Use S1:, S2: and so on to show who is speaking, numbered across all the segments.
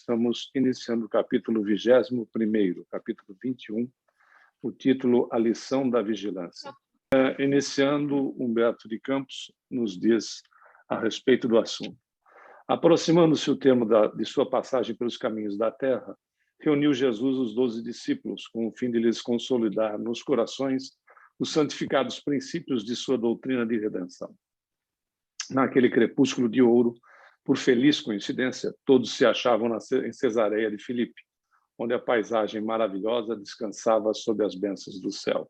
S1: estamos iniciando o capítulo 21º, capítulo 21, o título A Lição da Vigilância. Iniciando, Humberto de Campos nos diz a respeito do assunto. Aproximando-se o termo de sua passagem pelos caminhos da terra, reuniu Jesus os 12 discípulos, com o fim de lhes consolidar nos corações os santificados princípios de sua doutrina de redenção. Naquele crepúsculo de ouro, por feliz coincidência, todos se achavam em Cesareia de Filipe, onde a paisagem maravilhosa descansava sob as bênçãos do céu.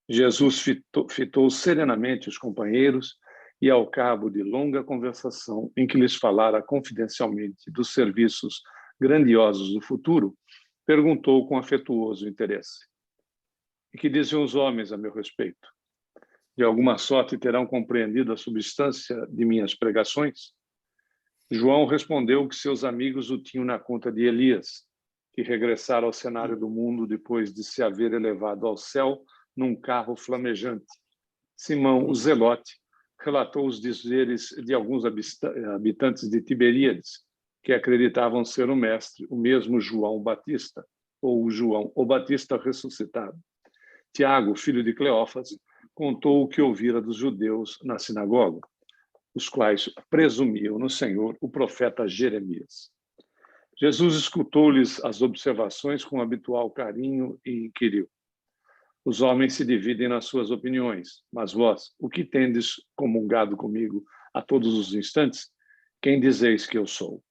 S1: Jesus fitou serenamente os companheiros e, ao cabo de longa conversação, em que lhes falara confidencialmente dos serviços grandiosos do futuro, perguntou com afetuoso interesse: "E que dizem os homens a meu respeito? De alguma sorte terão compreendido a substância de minhas pregações?" João respondeu que seus amigos o tinham na conta de Elias, que regressara ao cenário do mundo depois de se haver elevado ao céu num carro flamejante. Simão, o Zelote, relatou os dizeres de alguns habitantes de Tiberíades, que acreditavam ser o mestre, o mesmo João Batista, ou o João o Batista ressuscitado. Tiago, filho de Cleófas, contou o que ouvira dos judeus na sinagoga, os quais presumiam no Senhor o profeta Jeremias. Jesus escutou-lhes as observações com habitual carinho e inquiriu: "Os homens se dividem nas suas opiniões, mas vós, o que tendes comungado comigo a todos os instantes? Quem dizeis que eu sou?"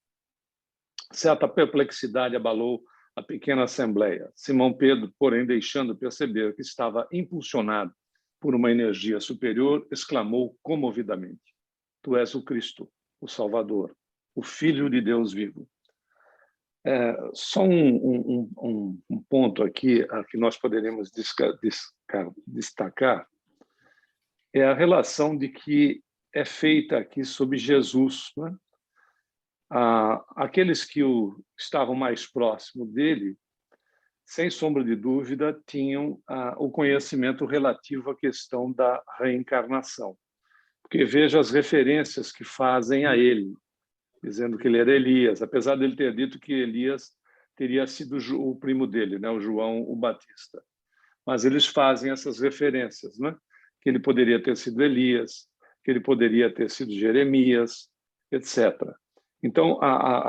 S1: Certa perplexidade abalou a pequena assembleia. Simão Pedro, porém, deixando perceber que estava impulsionado por uma energia superior, exclamou comovidamente: "Tu és o Cristo, o Salvador, o Filho de Deus vivo." Só um ponto aqui que nós poderíamos destacar é a relação de que é feita aqui sobre Jesus, né? Aqueles que estavam mais próximos dele, sem sombra de dúvida, tinham o conhecimento relativo à questão da reencarnação. Porque veja as referências que fazem a ele, dizendo que ele era Elias, apesar de ele ter dito que Elias teria sido o primo dele, né, o João o Batista. Mas eles fazem essas referências, né? Que ele poderia ter sido Elias, que ele poderia ter sido Jeremias, etc. Então,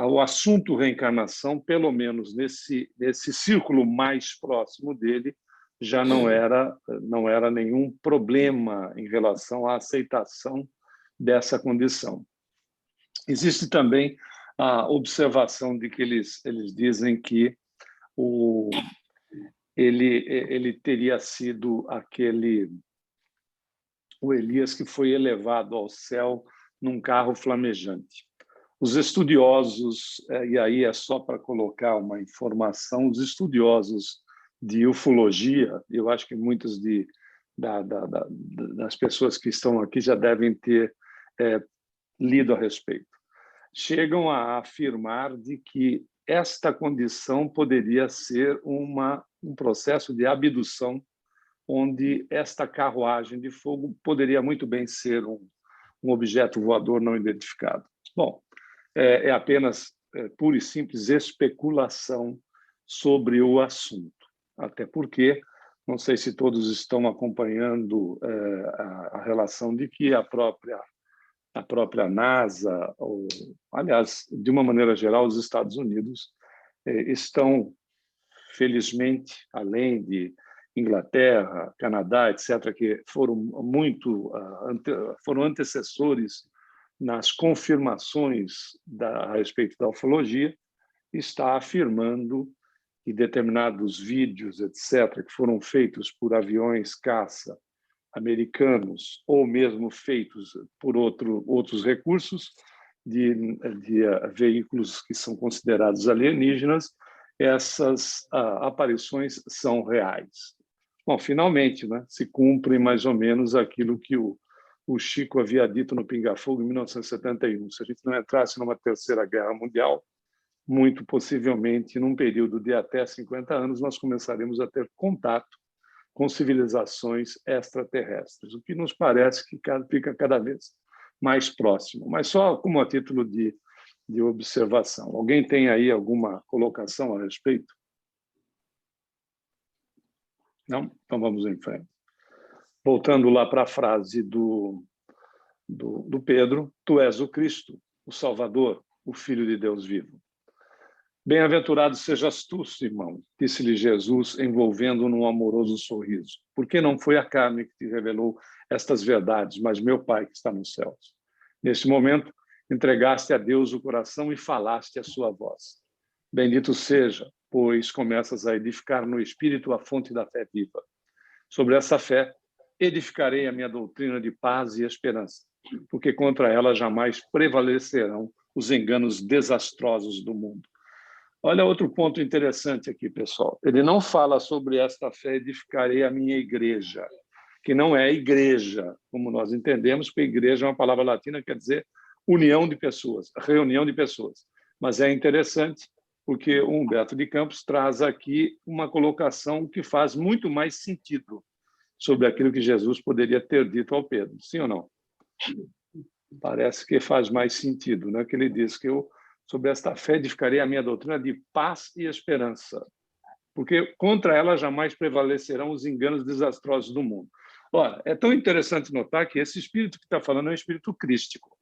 S1: o assunto reencarnação, pelo menos nesse círculo mais próximo dele, já não era nenhum problema em relação à aceitação dessa condição. Existe também a observação de que eles dizem que ele teria sido o Elias que foi elevado ao céu num carro flamejante. Os estudiosos, e aí é só para colocar uma informação, os estudiosos de ufologia, eu acho que muitas das pessoas que estão aqui já devem ter lido a respeito, chegam a afirmar de que esta condição poderia ser um processo de abdução, onde esta carruagem de fogo poderia muito bem ser um objeto voador não identificado. Bom, é apenas pura e simples especulação sobre o assunto, até porque não sei se todos estão acompanhando a relação de que a própria NASA, aliás, de uma maneira geral, os Estados Unidos estão, felizmente, além de Inglaterra, Canadá, etc., que foram antecessores nas confirmações a respeito da ufologia, está afirmando que determinados vídeos, etc., que foram feitos por aviões caça americanos ou mesmo feitos por outros recursos de veículos que são considerados alienígenas, essas aparições são reais. Bom, finalmente, né, se cumpre mais ou menos aquilo que o Chico havia dito no Pinga Fogo em 1971. Se a gente não entrasse numa terceira guerra mundial, muito possivelmente, num período de até 50 anos, nós começaremos a ter contato com civilizações extraterrestres, o que nos parece que fica cada vez mais próximo. Mas só como a título de de observação. Alguém tem aí alguma colocação a respeito? Não? Então vamos em frente. Voltando lá para a frase do Pedro, tu és o Cristo, o Salvador, o Filho de Deus vivo. Bem-aventurado sejas tu, Simão, disse-lhe Jesus, envolvendo-o num amoroso sorriso. Porque não foi a carne que te revelou estas verdades, mas meu Pai que está nos céus. Neste momento, entregaste a Deus o coração e falaste a sua voz. Bendito seja, pois começas a edificar no Espírito a fonte da fé viva. Sobre essa fé, edificarei a minha doutrina de paz e esperança, porque contra ela jamais prevalecerão os enganos desastrosos do mundo. Olha outro ponto interessante aqui, pessoal. Ele não fala sobre esta fé, edificarei a minha igreja, que não é igreja, como nós entendemos, porque igreja é uma palavra latina que quer dizer união de pessoas, reunião de pessoas. Mas é interessante porque o Humberto de Campos traz aqui uma colocação que faz muito mais sentido sobre aquilo que Jesus poderia ter dito ao Pedro. Sim ou não? Parece que faz mais sentido, né? Que ele diz que sobre esta fé edificarei a minha doutrina de paz e esperança, porque contra ela jamais prevalecerão os enganos desastrosos do mundo. Ora, é tão interessante notar que esse espírito que está falando é um espírito crístico,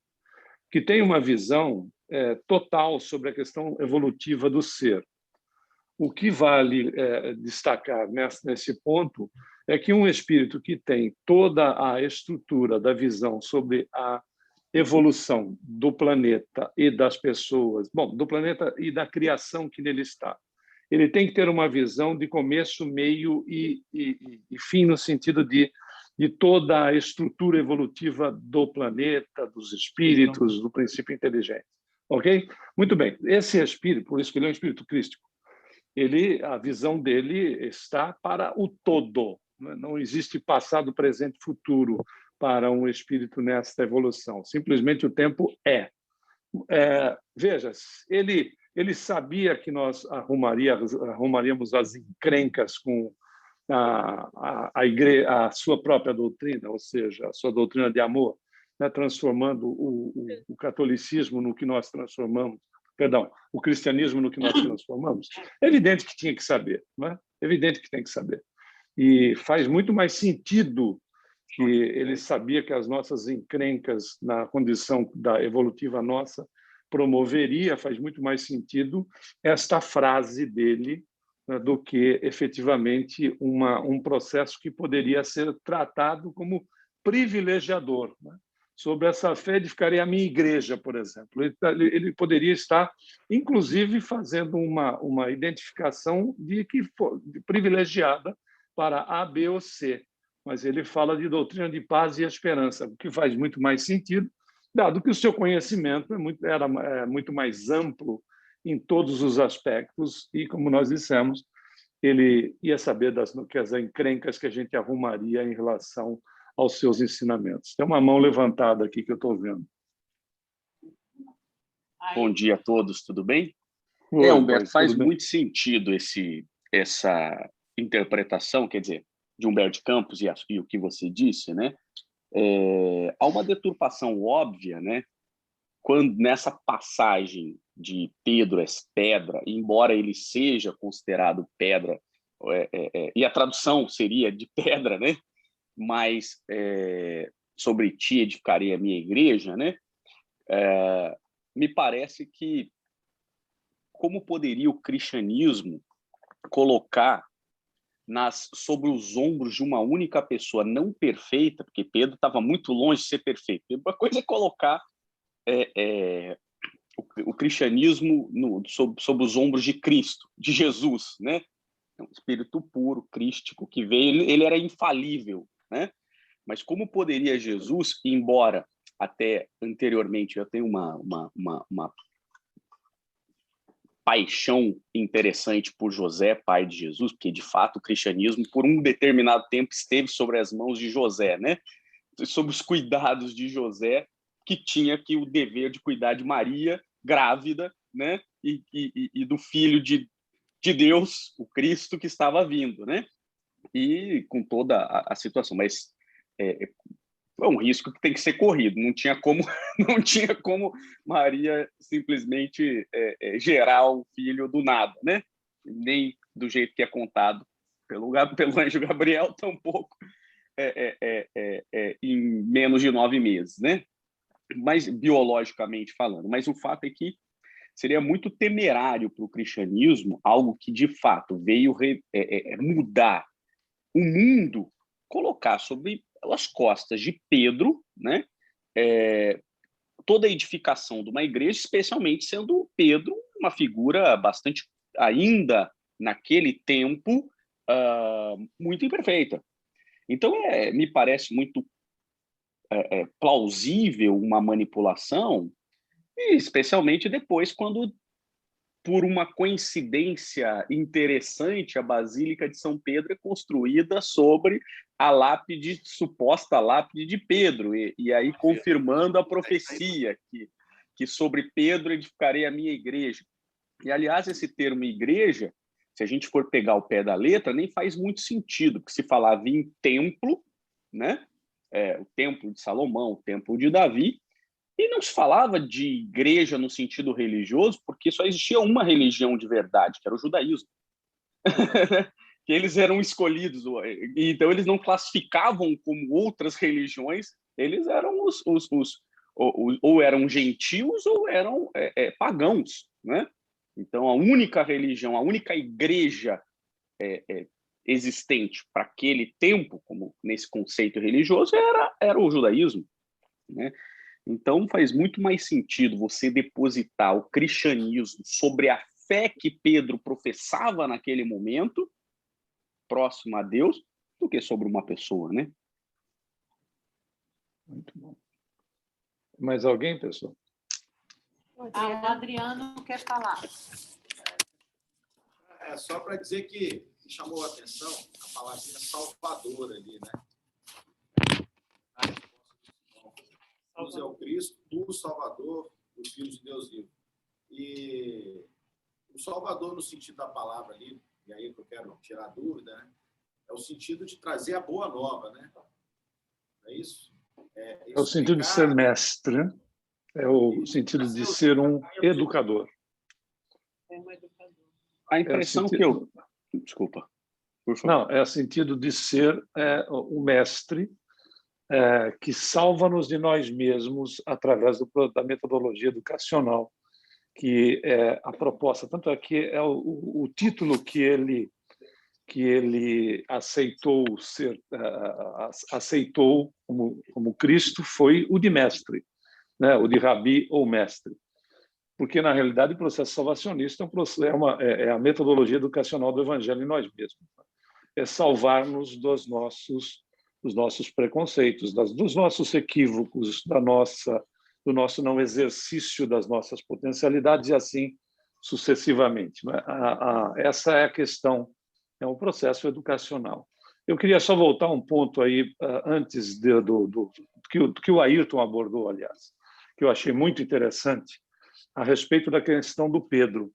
S1: que tem uma visão total sobre a questão evolutiva do ser. O que vale destacar nesse ponto é que um espírito que tem toda a estrutura da visão sobre a evolução do planeta e das pessoas, bom, do planeta e da criação que nele está, ele tem que ter uma visão de começo, meio e fim, no sentido de toda a estrutura evolutiva do planeta, dos espíritos, do princípio inteligente. Ok? Muito bem. Esse espírito, por isso que ele é um espírito crístico, a visão dele está para o todo. Não existe passado, presente, futuro para um espírito nesta evolução. Simplesmente o tempo é. Veja, ele sabia que nós arrumaríamos as encrencas com a sua própria doutrina, ou seja, a sua doutrina de amor, né, transformando o catolicismo no que nós transformamos, perdão, o cristianismo no que nós transformamos. É evidente que tinha que saber, não é? Evidente que tem que saber. E faz muito mais sentido que ele sabia que as nossas encrencas na condição da evolutiva nossa promoveria, faz muito mais sentido esta frase dele, né, do que efetivamente um processo que poderia ser tratado como privilegiador, né? Sobre essa fé edificarei a minha igreja, por exemplo. Ele poderia estar, inclusive, fazendo uma identificação de privilegiada para A, B ou C. Mas ele fala de doutrina de paz e esperança, o que faz muito mais sentido, dado que o seu conhecimento era muito mais amplo em todos os aspectos e, como nós dissemos, ele ia saber das encrencas que a gente arrumaria em relação aos seus ensinamentos. Tem uma mão levantada aqui que eu estou vendo.
S2: Bom dia a todos, tudo bem?
S1: Oi,
S2: Humberto, faz muito sentido essa interpretação, quer dizer, de Humberto de Campos e o que você disse, né? Há uma deturpação óbvia, né? Quando nessa passagem de Pedro é pedra, embora ele seja considerado pedra, e a tradução seria de pedra, né? Mas sobre ti edificarei a minha igreja, né? Me parece que como poderia o cristianismo colocar sobre os ombros de uma única pessoa não perfeita, porque Pedro estava muito longe de ser perfeito. Uma coisa é colocar o cristianismo sob os ombros de Cristo, de Jesus, né? É um espírito puro, crístico, que veio, ele era infalível, né? Mas como poderia Jesus, embora até anteriormente eu tenho uma paixão interessante por José, pai de Jesus, porque de fato o cristianismo por um determinado tempo esteve sobre as mãos de José, né? Sobre os cuidados de José, que tinha o dever de cuidar de Maria grávida, né? E do filho de Deus, o Cristo que estava vindo, né? E com toda a situação, mas é um risco que tem que ser corrido. Não tinha como, não tinha como Maria simplesmente gerar o filho do nada, né? Nem do jeito que é contado pelo anjo Gabriel, tampouco em menos de 9 meses, né? Mas biologicamente falando. Mas o fato é que seria muito temerário para o cristianismo algo que de fato veio mudar o mundo, colocar sobre as costas de Pedro, né? Toda a edificação de uma igreja, especialmente sendo Pedro uma figura bastante, ainda naquele tempo, muito imperfeita. Então, me parece muito plausível uma manipulação, especialmente depois, quando, por uma coincidência interessante, a Basílica de São Pedro é construída sobre a lápide, suposta lápide de Pedro, e aí confirmando a profecia que sobre Pedro edificarei a minha igreja. E, aliás, esse termo igreja, se a gente for pegar o pé da letra, nem faz muito sentido, porque se falava em templo, né? O templo de Salomão, o templo de Davi, e não se falava de igreja no sentido religioso, porque só existia uma religião de verdade, que era o judaísmo. Que eles eram escolhidos, então eles não classificavam como outras religiões, eles eram ou eram gentios ou eram pagãos, né? Então a única religião, a única igreja existente para aquele tempo, como nesse conceito religioso, era o judaísmo, né? Então faz muito mais sentido você depositar o cristianismo sobre a fé que Pedro professava naquele momento, próximo a Deus, do que sobre uma pessoa, né?
S1: Muito bom. Mais alguém, pessoal?
S3: O Adriano quer falar.
S4: Só para dizer que chamou a atenção a palavrinha Salvador ali, né? Jesus é o Cristo, o Salvador, o Filho de Deus vivo. E o Salvador, no sentido da palavra ali, e aí que eu quero tirar a dúvida, né? É o sentido de trazer a boa nova, né? É isso?
S1: É o sentido de ser mestre, né? É o sentido de ser um educador.
S2: A impressão que eu... Desculpa, por favor.
S1: Não, é o sentido de ser o mestre que salva-nos de nós mesmos através da metodologia educacional, que é a proposta. Tanto é que é o título que ele aceitou como Cristo foi o de mestre, né? O de rabi ou mestre. Porque, na realidade, o processo salvacionista é a metodologia educacional do evangelho em nós mesmos. É salvar-nos dos nossos preconceitos, dos nossos equívocos, do nosso não exercício das nossas potencialidades e assim sucessivamente. Essa é a questão, é um processo educacional. Eu queria só voltar um ponto aí antes do que o Ayrton abordou, aliás, que eu achei muito interessante, a respeito da questão do Pedro.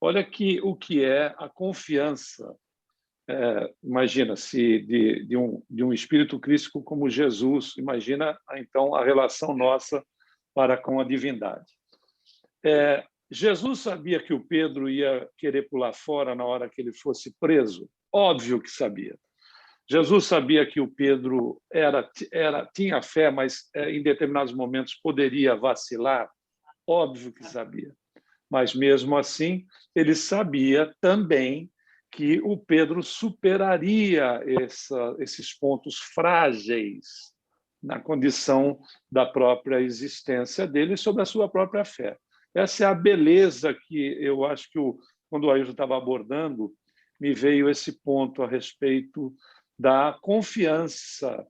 S1: Olha o que é a confiança. Imagina-se de um espírito crístico como Jesus, imagina então a relação nossa para com a divindade. Jesus sabia que o Pedro ia querer pular fora na hora que ele fosse preso? Óbvio que sabia. Jesus sabia que o Pedro tinha fé, mas em determinados momentos poderia vacilar? Óbvio que sabia. Mas, mesmo assim, ele sabia também que o Pedro superaria esses pontos frágeis na condição da própria existência dele sobre a sua própria fé. Essa é a beleza que eu acho que, quando o Ayrton estava abordando, me veio esse ponto a respeito da confiança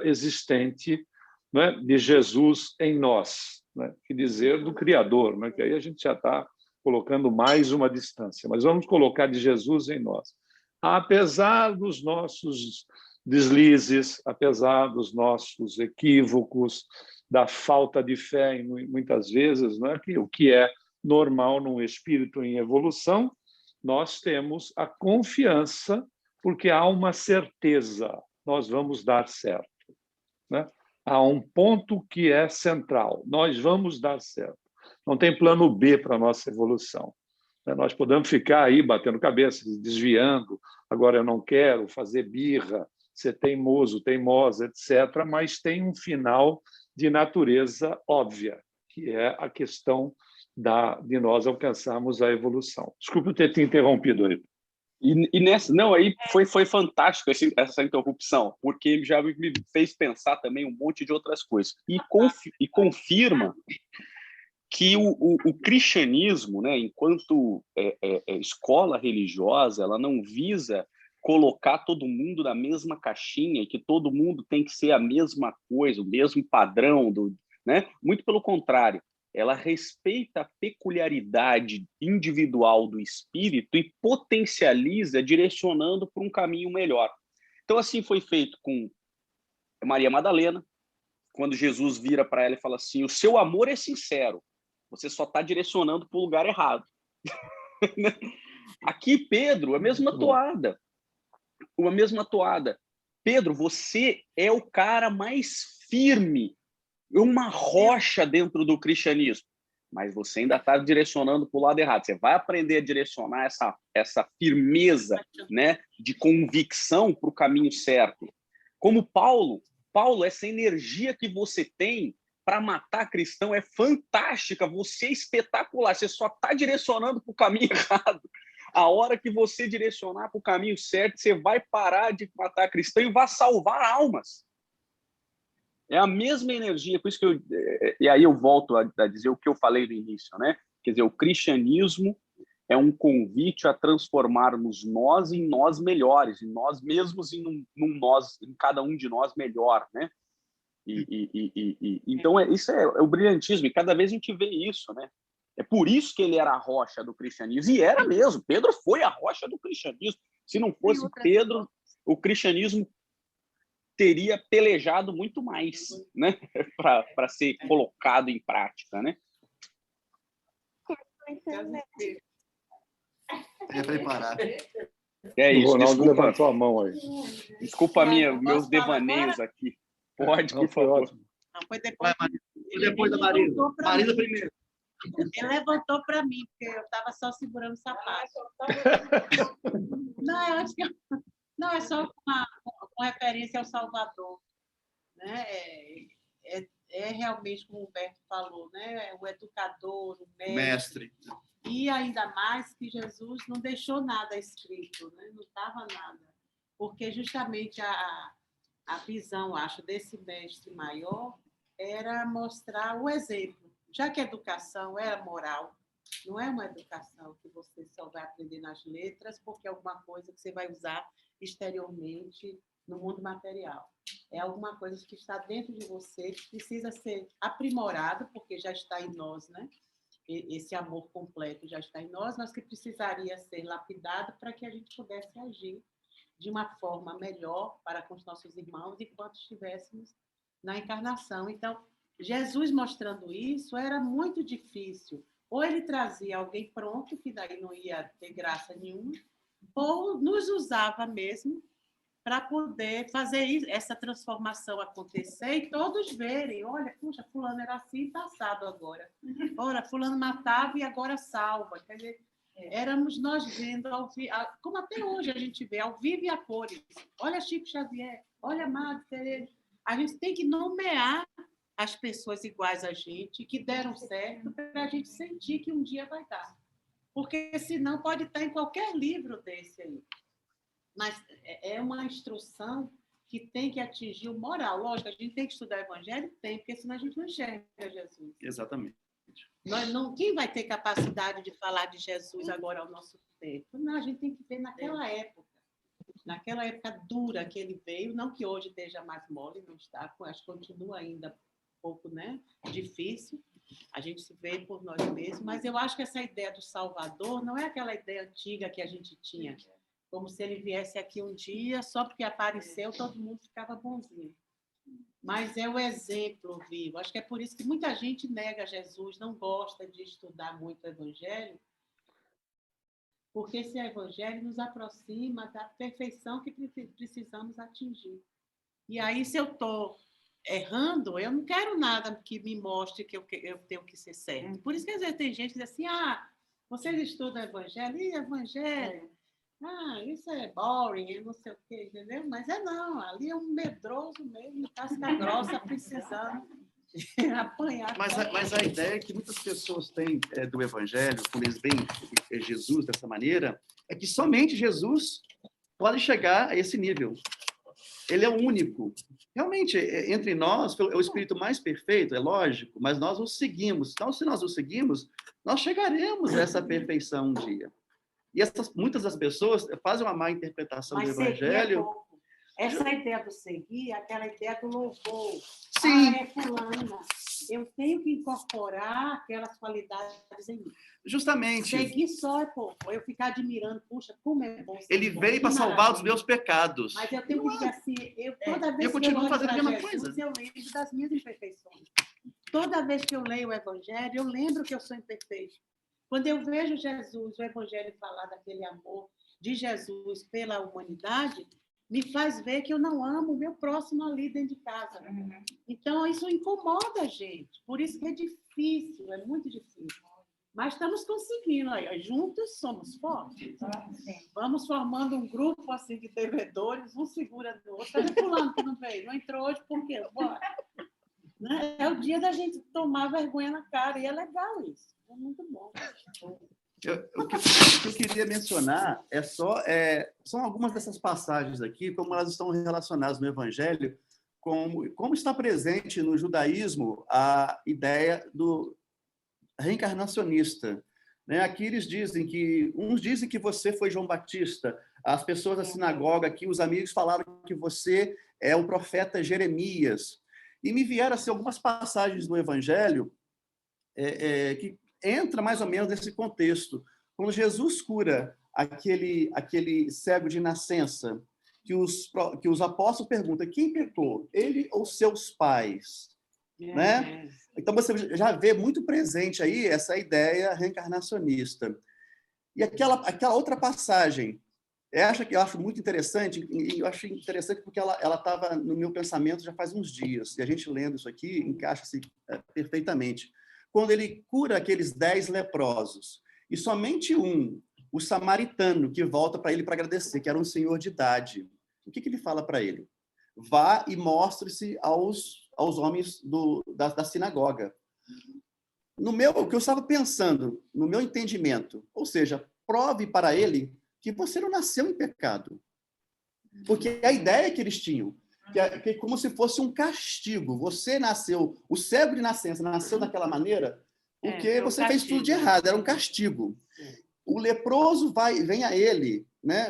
S1: existente, né, de Jesus em nós, né, que dizer do Criador, né, que aí a gente já está colocando mais uma distância, mas vamos colocar de Jesus em nós. Apesar dos nossos deslizes, apesar dos nossos equívocos, da falta de fé, muitas vezes, né, o que é normal num espírito em evolução, nós temos a confiança, porque há uma certeza, nós vamos dar certo. né? Há um ponto que é central. Nós vamos dar certo. Não tem plano B para a nossa evolução. Nós podemos ficar aí batendo cabeça, desviando. Agora eu não quero fazer birra, ser teimoso, teimosa, etc. Mas tem um final de natureza óbvia, que é a questão de nós alcançarmos a evolução. Desculpe eu ter te interrompido aí.
S2: E nessa, não, aí foi fantástico essa interrupção, porque já me fez pensar também um monte de outras coisas. E confirma que o cristianismo, né, enquanto escola religiosa, ela não visa colocar todo mundo na mesma caixinha e que todo mundo tem que ser a mesma coisa, o mesmo padrão, né? Muito pelo contrário. Ela respeita a peculiaridade individual do espírito e potencializa, direcionando para um caminho melhor. Então, assim foi feito com Maria Madalena, quando Jesus vira para ela e fala assim: o seu amor é sincero, você só está direcionando para o lugar errado. Aqui, Pedro, a mesma toada. Uma mesma toada. Pedro, você é o cara mais firme, uma rocha dentro do cristianismo, mas você ainda está direcionando para o lado errado. Você vai aprender a direcionar essa firmeza, né, de convicção para o caminho certo. Como Paulo, essa energia que você tem para matar cristão é fantástica, você é espetacular, você só está direcionando para o caminho errado. A hora que você direcionar para o caminho certo, você vai parar de matar cristão e vai salvar almas. É a mesma energia, por isso que e aí eu volto a dizer o que eu falei no início, né? Quer dizer, o cristianismo é um convite a transformarmos nós em nós melhores, em nós mesmos em nós, em cada um de nós melhor, né? Então isso é o brilhantismo, e cada vez a gente vê isso, né? É por isso que ele era a rocha do cristianismo, e era mesmo. Pedro foi a rocha do cristianismo. Se não fosse Pedro, o cristianismo teria pelejado muito mais, né, para ser colocado em prática, né?
S5: É preparado.
S2: É isso.
S1: O Ronaldo
S2: Desculpa,
S1: levantou a mão aí.
S2: Desculpa meus devaneios aqui. Pode, por favor.
S1: Ótimo.
S3: Não, foi depois.
S5: Depois da Marisa. Marisa primeiro.
S3: Ele levantou para mim, porque eu estava só segurando o sapato. Não, eu acho que não, é só uma referência ao Salvador. Né? É realmente, como o Humberto falou, né? O educador, o mestre. E ainda mais que Jesus não deixou nada escrito, né? Não estava nada. Porque justamente a visão, acho, desse mestre maior era mostrar o exemplo. Já que a educação é a moral, não é uma educação que você só vai aprender nas letras, porque é alguma coisa que você vai usar exteriormente no mundo material. É alguma coisa que está dentro de você, que precisa ser aprimorado, porque já está em nós, né? Esse amor completo já está em nós, mas que precisaria ser lapidado para que a gente pudesse agir de uma forma melhor para com os nossos irmãos enquanto estivéssemos na encarnação. Então, Jesus mostrando isso era muito difícil. Ou ele trazia alguém pronto, que daí não ia ter graça nenhuma, ou nos usava mesmo para poder fazer essa transformação acontecer e todos verem, olha, puxa, fulano era assim, passado agora. Ora, fulano matava e agora salva. Quer dizer, éramos nós vendo, como até hoje a gente vê, ao vivo e a cores. Olha Chico Xavier, olha Madre Teresa. A gente tem que nomear as pessoas iguais a gente, que deram certo, para a gente sentir que um dia vai dar. Porque senão pode estar em qualquer livro desse aí. Mas é uma instrução que tem que atingir o moral. Lógico, a gente tem que estudar o Evangelho? Tem, porque senão a gente não enxerga Jesus.
S5: Exatamente.
S3: Quem vai ter capacidade de falar de Jesus agora ao nosso tempo? Não, a gente tem que ver naquela época dura que ele veio, não que hoje esteja mais mole, não está, acho que continua ainda um pouco, né, difícil, a gente se vê por nós mesmos, mas eu acho que essa ideia do Salvador não é aquela ideia antiga que a gente tinha, como se ele viesse aqui um dia, só porque apareceu, todo mundo ficava bonzinho. Mas é o exemplo vivo. Acho que é por isso que muita gente nega Jesus, não gosta de estudar muito o Evangelho, porque esse Evangelho nos aproxima da perfeição que precisamos atingir. E aí, se eu estou errando, eu não quero nada que me mostre que eu tenho que ser certo. Por isso que às vezes tem gente que diz assim, vocês estudam evangelho? Evangelho? Isso é boring, não sei o quê, entendeu? Mas não, ali é um medroso mesmo, casca grossa, precisando apanhar.
S5: Mas a ideia que muitas pessoas têm do evangelho, quando eles veem Jesus dessa maneira, é que somente Jesus pode chegar a esse nível. Ele é o único. Realmente, entre nós, é o espírito mais perfeito, é lógico, mas nós o seguimos. Então, se nós o seguimos, nós chegaremos a essa perfeição um dia. E muitas das pessoas fazem uma má interpretação do evangelho.
S3: Essa ideia do seguir, aquela ideia do louvor.
S5: Sim.
S3: É fulana. Eu tenho que incorporar aquelas qualidades em mim.
S5: Justamente.
S3: Seguir só é pouco. Eu ficar admirando, puxa, como é bom.
S5: Ele veio para salvar os meus pecados.
S3: Mas eu tenho que dizer assim, toda vez que
S5: continuo
S3: eu
S5: fazendo a mesma
S3: Jesus,
S5: coisa.
S3: Eu lembro das minhas imperfeições. Toda vez que eu leio o Evangelho, eu lembro que eu sou imperfeito. Quando eu vejo Jesus, o Evangelho falar daquele amor de Jesus pela humanidade, me faz ver que eu não amo o meu próximo ali dentro de casa. Então, isso incomoda a gente. Por isso que é difícil, é muito difícil. Mas estamos conseguindo. Aí, juntos somos fortes. Vamos formando um grupo assim, de devedores, um segura do outro. Cadê fulano que não veio? Não entrou hoje por quê? Bora. Né? É o dia da gente tomar vergonha na cara. E é legal isso. É muito bom.
S5: O que eu queria mencionar são algumas dessas passagens aqui, como elas estão relacionadas no Evangelho, como está presente no judaísmo a ideia do reencarnacionista. Né? Aqui eles dizem uns dizem que você foi João Batista, as pessoas da sinagoga aqui, os amigos falaram que você é o profeta Jeremias. E me vieram assim, algumas passagens do Evangelho que entra mais ou menos nesse contexto. Quando Jesus cura aquele cego de nascença, que os apóstolos perguntam, quem pecou? Ele ou seus pais? Né? Então, você já vê muito presente aí essa ideia reencarnacionista. E aquela outra passagem, eu acho muito interessante, e eu acho interessante porque ela estava no meu pensamento já faz uns dias, e a gente lendo isso aqui encaixa-se perfeitamente. Quando ele cura aqueles 10 leprosos, e somente o samaritano, que volta para ele para agradecer, que era um senhor de idade, o que ele fala para ele? Vá e mostre-se aos homens da sinagoga. O que eu estava pensando, no meu entendimento, ou seja, prove para ele que você não nasceu em pecado. Porque a ideia que eles tinham, que é como se fosse um castigo. Você nasceu, o cego de nascença nasceu daquela maneira porque você fez tudo de errado, era um castigo. O leproso vem a ele, né?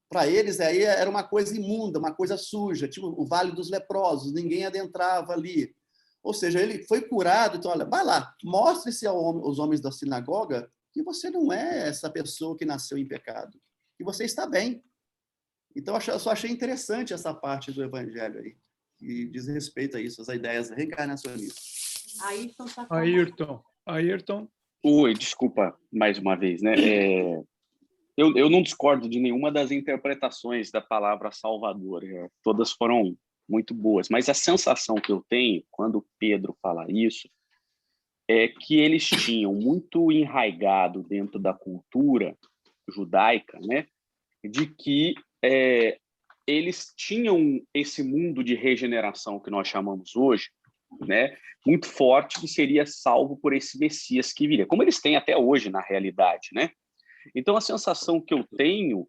S5: Para eles aí era uma coisa imunda, uma coisa suja, tipo o Vale dos Leprosos, ninguém adentrava ali. Ou seja, ele foi curado, então, olha, vai lá, mostre-se aos homens da sinagoga que você não é essa pessoa que nasceu em pecado, que você está bem. Então, eu só achei interessante essa parte do Evangelho aí, que diz respeito a isso, as ideias reencarnacionistas.
S1: Ayrton.
S2: Oi, desculpa mais uma vez, né? Eu não discordo de nenhuma das interpretações da palavra Salvador. Todas foram muito boas, mas a sensação que eu tenho quando Pedro fala isso é que eles tinham muito enraizado dentro da cultura judaica, né, de que eles tinham esse mundo de regeneração que nós chamamos hoje, né, muito forte, que seria salvo por esse Messias que viria, como eles têm até hoje na realidade, né? Então a sensação que eu tenho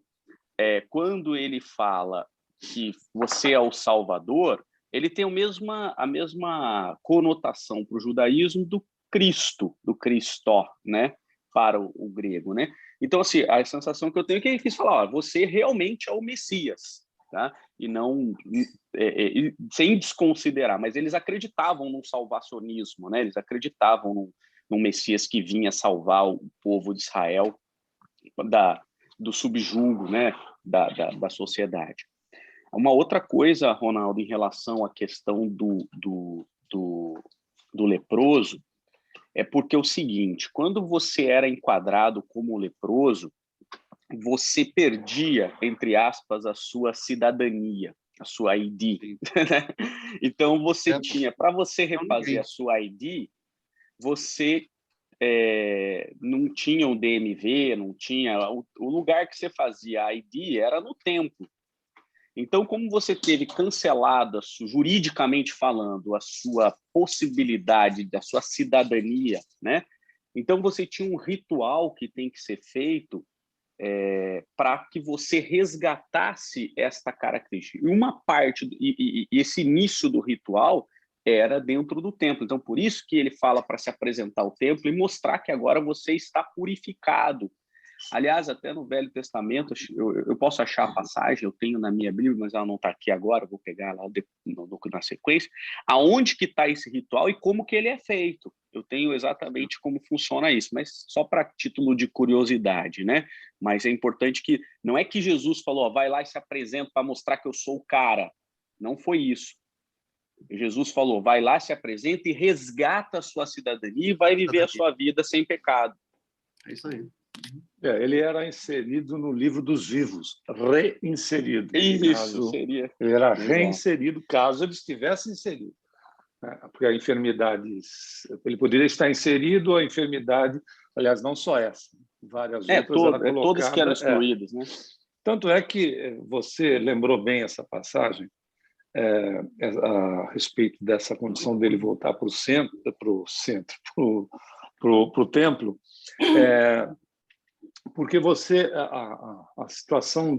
S2: é quando ele fala que você é o Salvador, ele tem a mesma conotação para o judaísmo do Cristo, do Cristó, né, para o grego, né? Então, assim, a sensação que eu tenho é que ele quis falar, você realmente é o Messias, tá? E não sem desconsiderar, mas eles acreditavam no salvacionismo, né? Eles acreditavam num Messias que vinha salvar o povo de Israel do subjugo, né, da sociedade. Uma outra coisa, Ronaldo, em relação à questão do leproso, é porque é o seguinte, quando você era enquadrado como leproso, você perdia, entre aspas, a sua cidadania, a sua ID. Então, você tinha, para você refazer a sua ID, você não tinha o DMV, não tinha... O lugar que você fazia a ID era no templo. Então, como você teve cancelada, juridicamente falando, a sua possibilidade da sua cidadania, né? Então, você tinha um ritual que tem que ser feito para que você resgatasse esta característica. E uma parte, e esse início do ritual era dentro do templo. Então, por isso que ele fala para se apresentar ao templo e mostrar que agora você está purificado. Aliás, até no Velho Testamento, eu posso achar a passagem, eu tenho na minha Bíblia, mas ela não está aqui agora, eu vou pegar lá na sequência, aonde que está esse ritual e como que ele é feito. Eu tenho exatamente como funciona isso, mas só para título de curiosidade, né? Mas é importante que, não é que Jesus falou, vai lá e se apresenta para mostrar que eu sou o cara. Não foi isso. Jesus falou, vai lá, se apresenta e resgata a sua cidadania e vai viver a sua vida sem pecado.
S5: É isso aí.
S1: Ele era inserido no livro dos vivos, reinserido.
S2: Isso, seria.
S1: Ele era reinserido caso ele estivesse inserido. Porque a enfermidade, ele poderia estar inserido, a enfermidade, aliás, não só essa, várias outras.
S2: Todas que eram excluídas, né?
S1: Tanto é que você lembrou bem essa passagem a respeito dessa condição dele voltar para o templo, porque a situação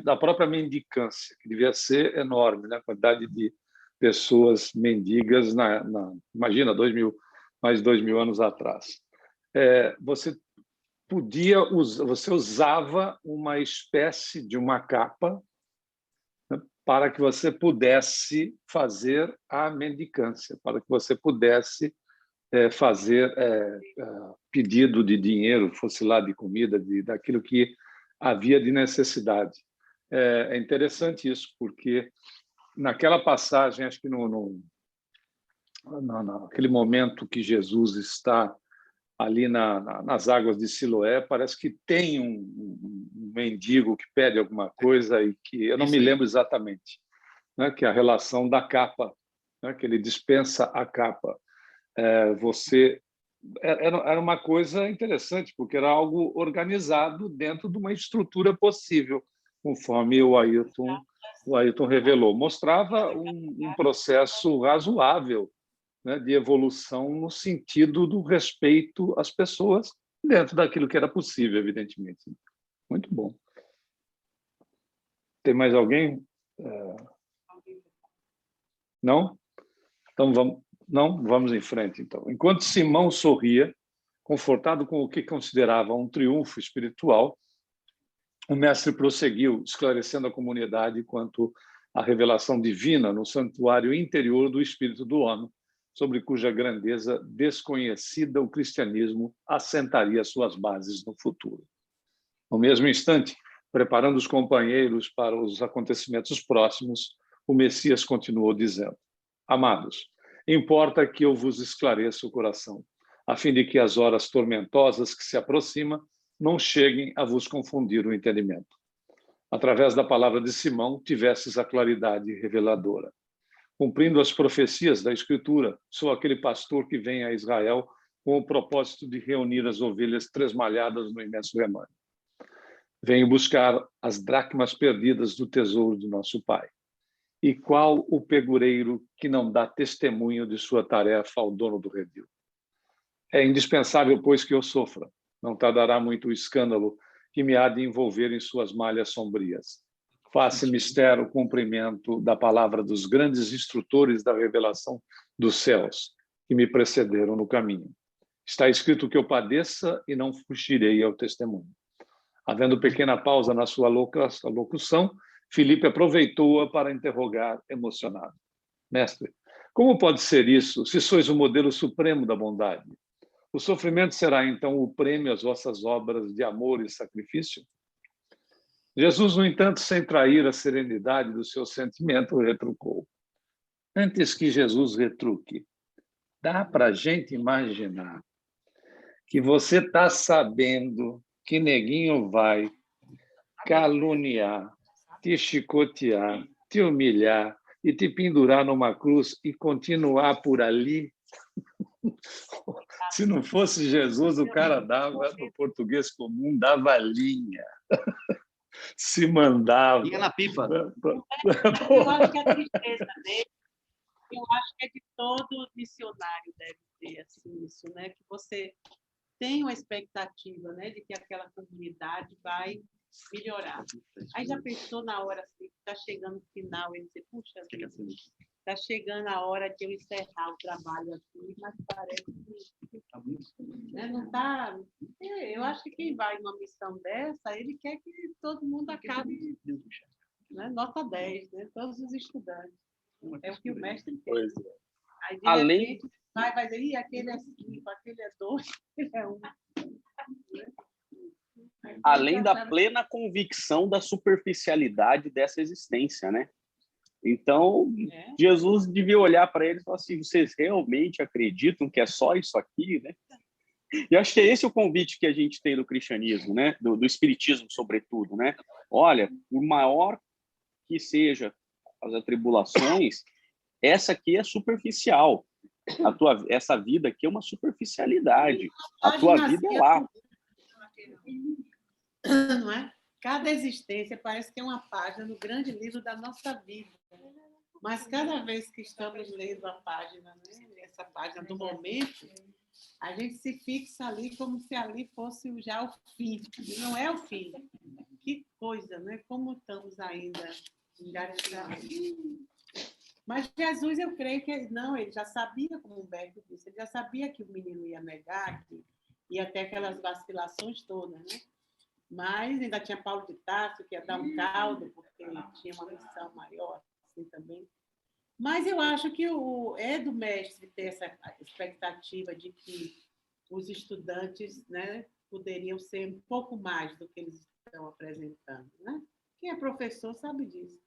S1: da própria mendicância, que devia ser enorme, né? A quantidade de pessoas mendigas, imagina, mais de 2.000 anos atrás. Você usava uma espécie de uma capa, né, para que você pudesse fazer a mendicância, para que você pudesse fazer pedido de dinheiro, fosse lá de comida, daquilo que havia de necessidade. É interessante isso, porque naquela passagem, acho que naquele momento que Jesus está ali nas águas de Siloé, parece que tem um mendigo que pede alguma coisa e que eu não me lembro exatamente, né, que é a relação da capa, né, que ele dispensa a capa. Era uma coisa interessante, porque era algo organizado dentro de uma estrutura possível, conforme o Ailton revelou. Mostrava um processo razoável, né, de evolução no sentido do respeito às pessoas, dentro daquilo que era possível, evidentemente. Muito bom. Tem mais alguém? Não? Então, vamos em frente, então. Enquanto Simão sorria, confortado com o que considerava um triunfo espiritual, o mestre prosseguiu, esclarecendo a comunidade quanto à revelação divina no santuário interior do espírito do homem, sobre cuja grandeza desconhecida o cristianismo assentaria suas bases no futuro. No mesmo instante, preparando os companheiros para os acontecimentos próximos, o Messias continuou dizendo: Amados, importa que eu vos esclareça o coração, a fim de que as horas tormentosas que se aproximam não cheguem a vos confundir o entendimento. Através da palavra de Simão, tivesses a claridade reveladora. Cumprindo as profecias da Escritura, sou aquele pastor que vem a Israel com o propósito de reunir as ovelhas tresmalhadas no imenso rebanho. Venho buscar as dracmas perdidas do tesouro do nosso Pai. E qual o pegureiro que não dá testemunho de sua tarefa ao dono do redil? É indispensável, pois, que eu sofra. Não tardará muito o escândalo que me há de envolver em suas malhas sombrias. Faça mistério o cumprimento da palavra dos grandes instrutores da revelação dos céus, que me precederam no caminho. Está escrito que eu padeça e não fugirei ao testemunho. Havendo pequena pausa na sua locução, Filipe aproveitou-a para interrogar emocionado. Mestre, como pode ser isso, se sois o modelo supremo da bondade? O sofrimento será, então, o prêmio às vossas obras de amor e sacrifício? Jesus, no entanto, sem trair a serenidade do seu sentimento, retrucou. Antes que Jesus retruque, dá para a gente imaginar que você está sabendo que neguinho vai caluniar te chicotear, te humilhar e te pendurar numa cruz e continuar por ali. Se não fosse Jesus, o cara dava, no português comum, dava linha. Se mandava.
S5: Ia na pipa.
S3: Eu acho que a tristeza dele, eu acho que é de todo missionário deve ter assim, isso, né? Que você tem uma expectativa, né, de que aquela comunidade vai melhorar. Aí já pensou na hora assim, está chegando o final, ele diz, puxa, está chegando a hora de eu encerrar o trabalho aqui, mas parece que né, não está... Eu acho que quem vai numa missão dessa, ele quer que todo mundo acabe, né, nota 10, né, todos os estudantes. É o que o mestre quer. Aí, de repente, vai dizer, ih, aquele é 5, aquele é 2, aquele é 1.
S2: Além da plena convicção da superficialidade dessa existência, né? Então, Jesus devia olhar para eles e falar assim, vocês realmente acreditam que é só isso aqui, né? E acho que é esse o convite que a gente tem do cristianismo, né? Do espiritismo, sobretudo, né? Olha, por maior que seja as atribulações, essa aqui é superficial. Essa vida aqui é uma superficialidade. A tua vida é lá.
S3: Não é? Cada existência parece que é uma página no grande livro da nossa vida. Mas cada vez que estamos lendo a página, né, essa página do momento, a gente se fixa ali como se ali fosse já o fim. E não é o fim. Que coisa, né? Como estamos ainda engatilhados. Mas Jesus, eu creio que ele já sabia, como o Humberto disse, ele já sabia que o menino ia negar, que ia ter aquelas vacilações todas, né? Mas ainda tinha Paulo de Tarso, que ia dar um caldo, porque tinha uma missão maior, assim também. Mas eu acho que é do mestre ter essa expectativa de que os estudantes, né, poderiam ser um pouco mais do que eles estão apresentando, né? Quem é professor sabe disso.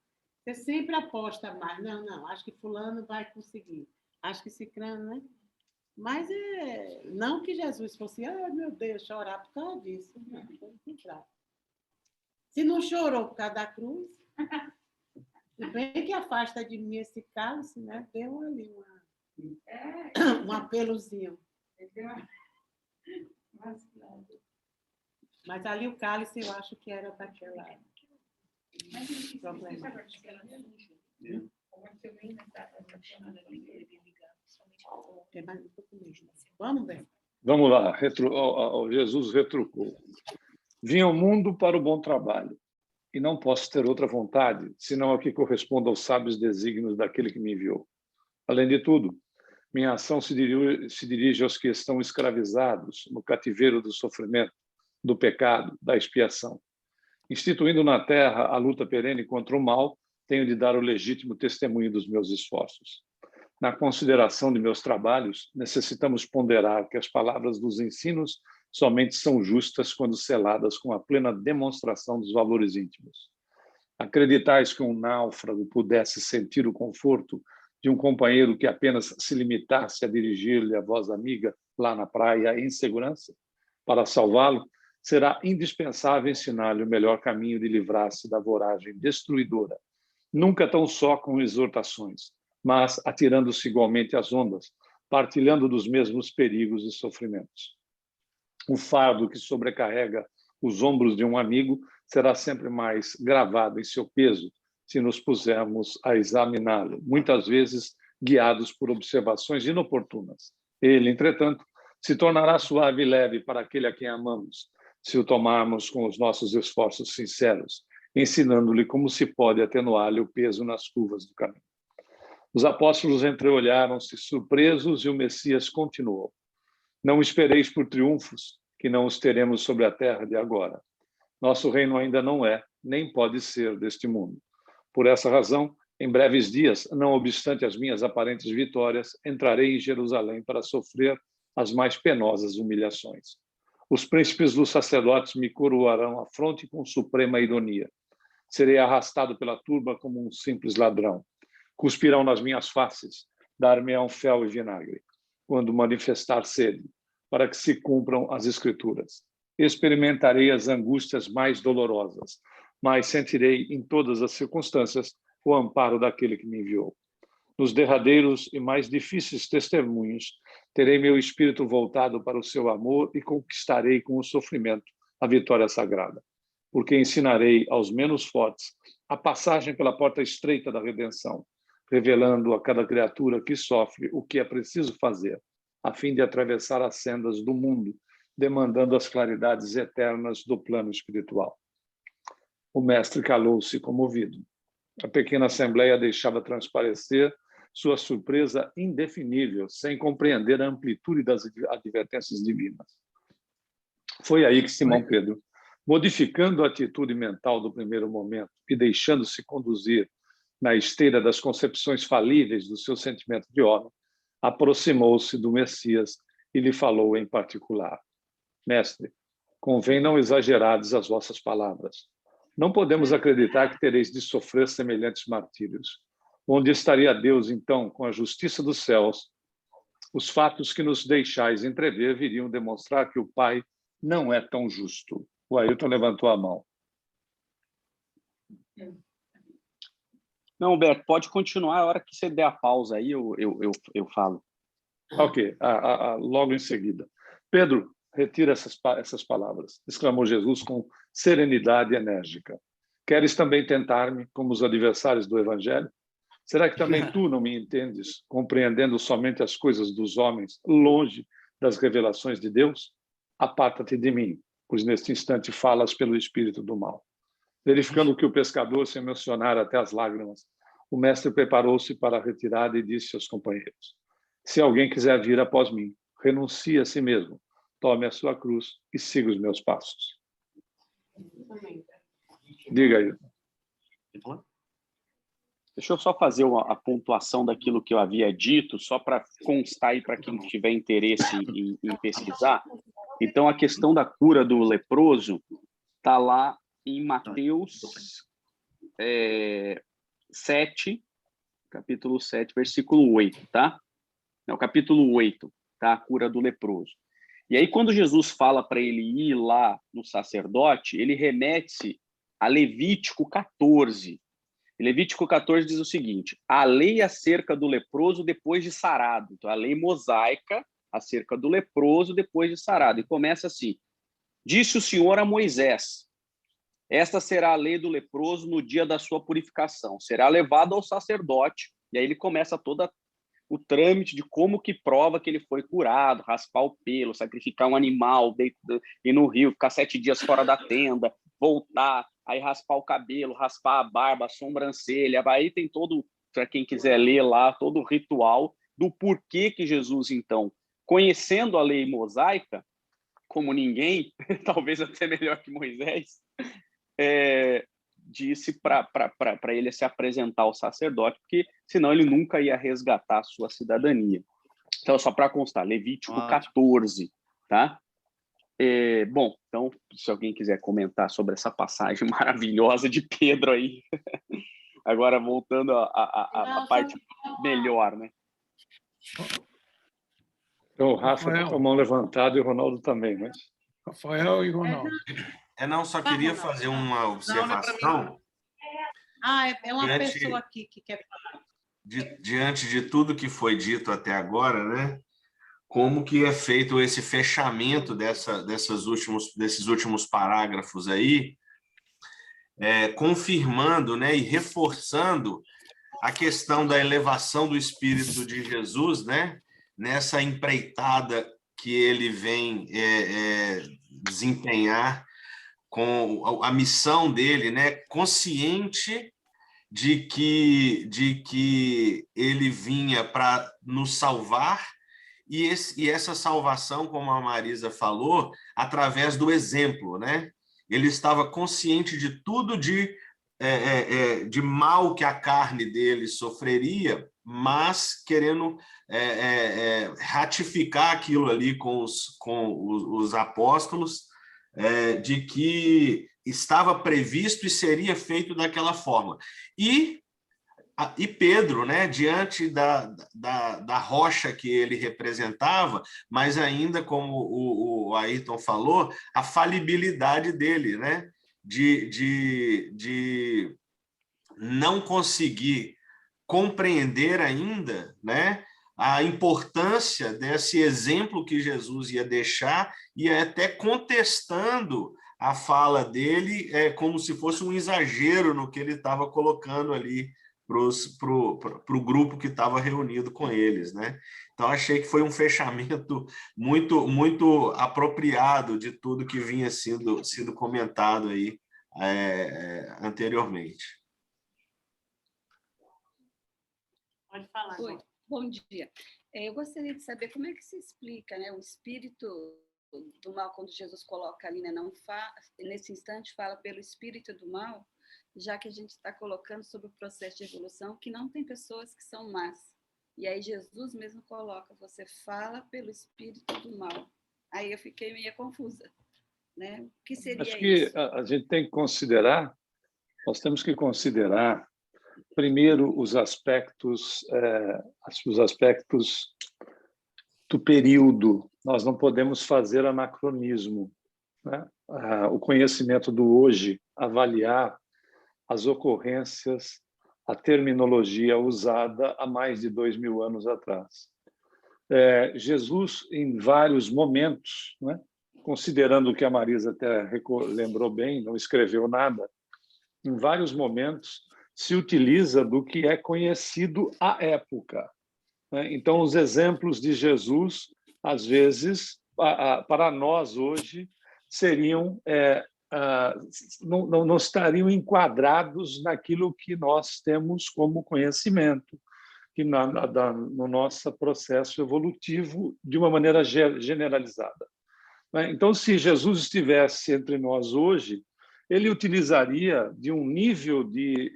S3: Você sempre aposta mais. Não, acho que fulano vai conseguir. Acho que ciclano, né? Mas não que Jesus fosse, meu Deus, chorar por causa disso. Não, pelo contrário. Se não chorou por causa da cruz, tudo bem que afasta de mim esse cálice, né? Deu ali um apelozinho. Mas ali o cálice eu acho que era daquela problema. Vamos ver.
S1: Vamos lá, Jesus retrucou. Vim ao mundo para o bom trabalho, e não posso ter outra vontade, senão a que corresponda aos sábios desígnios daquele que me enviou. Além de tudo, minha ação se dirige aos que estão escravizados no cativeiro do sofrimento, do pecado, da expiação. Instituindo na terra a luta perene contra o mal, tenho de dar o legítimo testemunho dos meus esforços. Na consideração de meus trabalhos, necessitamos ponderar que as palavras dos ensinos somente são justas quando seladas com a plena demonstração dos valores íntimos. Acreditais que um náufrago pudesse sentir o conforto de um companheiro que apenas se limitasse a dirigir-lhe a voz amiga lá na praia em segurança? Para salvá-lo, será indispensável ensinar-lhe o melhor caminho de livrar-se da voragem destruidora, nunca tão só com exortações, mas atirando-se igualmente às ondas, partilhando dos mesmos perigos e sofrimentos. O fardo que sobrecarrega os ombros de um amigo será sempre mais gravado em seu peso se nos pusermos a examiná-lo, muitas vezes guiados por observações inoportunas. Ele, entretanto, se tornará suave e leve para aquele a quem amamos, se o tomarmos com os nossos esforços sinceros, ensinando-lhe como se pode atenuar-lhe o peso nas curvas do caminho. Os apóstolos entreolharam-se surpresos e o Messias continuou. Não espereis por triunfos, que não os teremos sobre a terra de agora. Nosso reino ainda não é, nem pode ser deste mundo. Por essa razão, em breves dias, não obstante as minhas aparentes vitórias, entrarei em Jerusalém para sofrer as mais penosas humilhações. Os príncipes dos sacerdotes me coroarão a fronte com suprema ironia. Serei arrastado pela turba como um simples ladrão. Cuspirão nas minhas faces, dar-me-ão fel e vinagre, quando manifestar sede, para que se cumpram as Escrituras. Experimentarei as angústias mais dolorosas, mas sentirei em todas as circunstâncias o amparo daquele que me enviou. Nos derradeiros e mais difíceis testemunhos, terei meu espírito voltado para o seu amor e conquistarei com o sofrimento a vitória sagrada, porque ensinarei aos menos fortes a passagem pela porta estreita da redenção, revelando a cada criatura que sofre o que é preciso fazer, a fim de atravessar as sendas do mundo, demandando as claridades eternas do plano espiritual. O mestre calou-se comovido. A pequena assembleia deixava transparecer sua surpresa indefinível, sem compreender a amplitude das advertências divinas. Foi aí que Simão Pedro, modificando a atitude mental do primeiro momento e deixando-se conduzir na esteira das concepções falíveis do seu sentimento de homem, aproximou-se do Messias e lhe falou em particular: Mestre, convém não exagerardes as vossas palavras. Não podemos acreditar que tereis de sofrer semelhantes martírios. Onde estaria Deus, então, com a justiça dos céus? Os fatos que nos deixais entrever viriam demonstrar que o Pai não é tão justo. O Ailton levantou a mão.
S2: Não, Humberto, pode continuar. A hora que você der a pausa aí, eu falo.
S1: Ok, logo em seguida. Pedro, retira essas palavras, exclamou Jesus com serenidade enérgica. Queres também tentar-me como os adversários do Evangelho? Será que também tu não me entendes, compreendendo somente as coisas dos homens, longe das revelações de Deus? Aparta-te de mim, pois neste instante falas pelo espírito do mal. Verificando que o pescador se emocionara até as lágrimas, o mestre preparou-se para a retirada e disse aos companheiros: Se alguém quiser vir após mim, renuncie a si mesmo, tome a sua cruz e siga os meus passos. Diga aí.
S2: Deixa eu só fazer a pontuação daquilo que eu havia dito, só para constar aí para quem tiver interesse em pesquisar. Então, a questão da cura do leproso está lá em Mateus 7, capítulo 7, versículo 8, tá? Não, capítulo 8, tá? A cura do leproso. E aí, quando Jesus fala para ele ir lá no sacerdote, ele remete-se a Levítico 14. Levítico 14 diz o seguinte: a lei acerca do leproso depois de sarado. Então, a lei mosaica acerca do leproso depois de sarado. E começa assim: disse o Senhor a Moisés: esta será a lei do leproso no dia da sua purificação. Será levado ao sacerdote. E aí ele começa todo o trâmite de como que prova que ele foi curado, raspar o pelo, sacrificar um animal, ir no rio, ficar 7 dias fora da tenda, voltar, aí raspar o cabelo, raspar a barba, a sobrancelha. Aí tem todo, para quem quiser ler lá, todo o ritual do porquê que Jesus, então, conhecendo a lei mosaica, como ninguém, talvez até melhor que Moisés, disse para ele se apresentar ao sacerdote, porque senão ele nunca ia resgatar a sua cidadania. Então, só para constar, Levítico 14, tá? Bom, então, se alguém quiser comentar sobre essa passagem maravilhosa de Pedro aí, agora voltando à parte melhor, né?
S1: Então, o Rafa está com a mão levantada e o Ronaldo também, mas...
S6: Rafael e Ronaldo.
S7: Não, só queria fazer uma observação.
S3: É uma pessoa aqui que quer falar.
S7: Diante de tudo que foi dito até agora, né? Como que é feito esse fechamento desses últimos parágrafos aí, confirmando, né, e reforçando a questão da elevação do Espírito de Jesus, né, nessa empreitada que ele vem desempenhar com a missão dele, né, consciente de que ele vinha para nos salvar, e essa salvação, como a Marisa falou, através do exemplo, né? Ele estava consciente de tudo de mal que a carne dele sofreria, mas querendo ratificar aquilo ali com os apóstolos, de que estava previsto e seria feito daquela forma. E Pedro, né, diante da rocha que ele representava, mas ainda, como o Ayrton falou, a falibilidade dele, né, de não conseguir compreender ainda, né, a importância desse exemplo que Jesus ia deixar e até contestando a fala dele como se fosse um exagero no que ele estava colocando ali para o grupo que estava reunido com eles, né? Então, achei que foi um fechamento muito apropriado de tudo que vinha sido comentado aí anteriormente.
S3: Pode falar.
S8: Oi, bom dia. Eu gostaria de saber como é que se explica, né, o espírito do mal, quando Jesus coloca ali, né, nesse instante fala pelo espírito do mal, já que a gente está colocando sobre o processo de evolução que não tem pessoas que são más. E aí Jesus mesmo coloca, você fala pelo espírito do mal. Aí eu fiquei meio confusa, né? O que seria isso?
S1: Acho que a gente tem que considerar, nós temos que considerar primeiro os aspectos do período. Nós não podemos fazer anacronismo, né? O conhecimento do hoje, avaliar as ocorrências, a terminologia usada há mais de 2000 anos atrás. Jesus, em vários momentos, né, considerando o que a Marisa até lembrou bem, não escreveu nada, em vários momentos se utiliza do que é conhecido à época, né? Então, os exemplos de Jesus, às vezes, para nós hoje, seriam não estariam enquadrados naquilo que nós temos como conhecimento, que no nosso processo evolutivo, de uma maneira generalizada. Então, se Jesus estivesse entre nós hoje, ele utilizaria de um nível de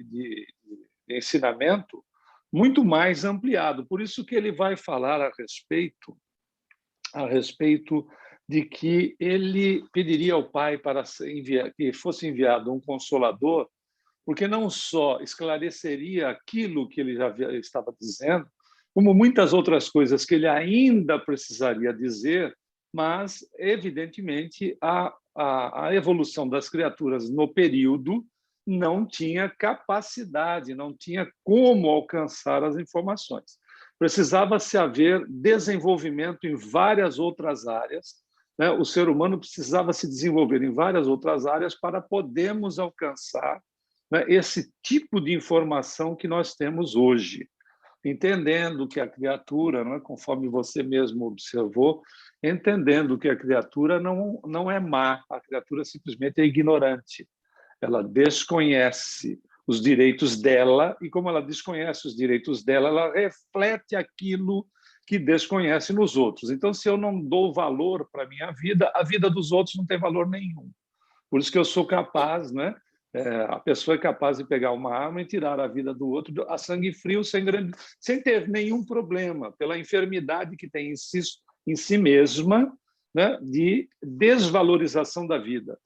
S1: ensinamento muito mais ampliado. Por isso que ele vai falar a respeito de que ele pediria ao Pai para que fosse enviado um Consolador, porque não só esclareceria aquilo que ele já estava dizendo, como muitas outras coisas que ele ainda precisaria dizer, mas, evidentemente, a evolução das criaturas no período não tinha capacidade, não tinha como alcançar as informações. Precisava-se haver desenvolvimento em várias outras áreas, né? O ser humano precisava se desenvolver em várias outras áreas para podermos alcançar, né, esse tipo de informação que nós temos hoje, entendendo que a criatura, não é, conforme você mesmo observou, entendendo que a criatura não é má, a criatura simplesmente é ignorante. Ela desconhece os direitos dela e, como ela desconhece os direitos dela, ela reflete aquilo que desconhece nos outros. Então, se eu não dou valor para a vida dos outros não tem valor nenhum. Por isso que eu sou capaz, né? A pessoa é capaz de pegar uma arma e tirar a vida do outro a sangue frio, sem ter nenhum problema, pela enfermidade que tem em si mesma, né, de desvalorização da vida.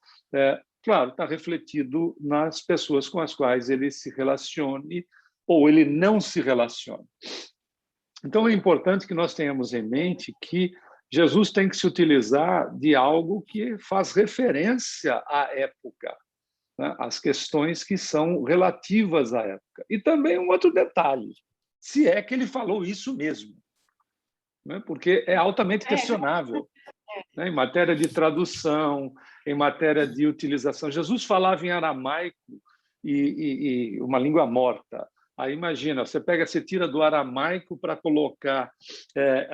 S1: Claro, está refletido nas pessoas com as quais ele se relacione ou ele não se relacione. Então, é importante que nós tenhamos em mente que Jesus tem que se utilizar de algo que faz referência à época, né, as questões que são relativas à época. E também um outro detalhe, se é que ele falou isso mesmo, né, porque é altamente questionável, né, em matéria de tradução, em matéria de utilização. Jesus falava em aramaico e uma língua morta. Aí imagina, você tira do aramaico para colocar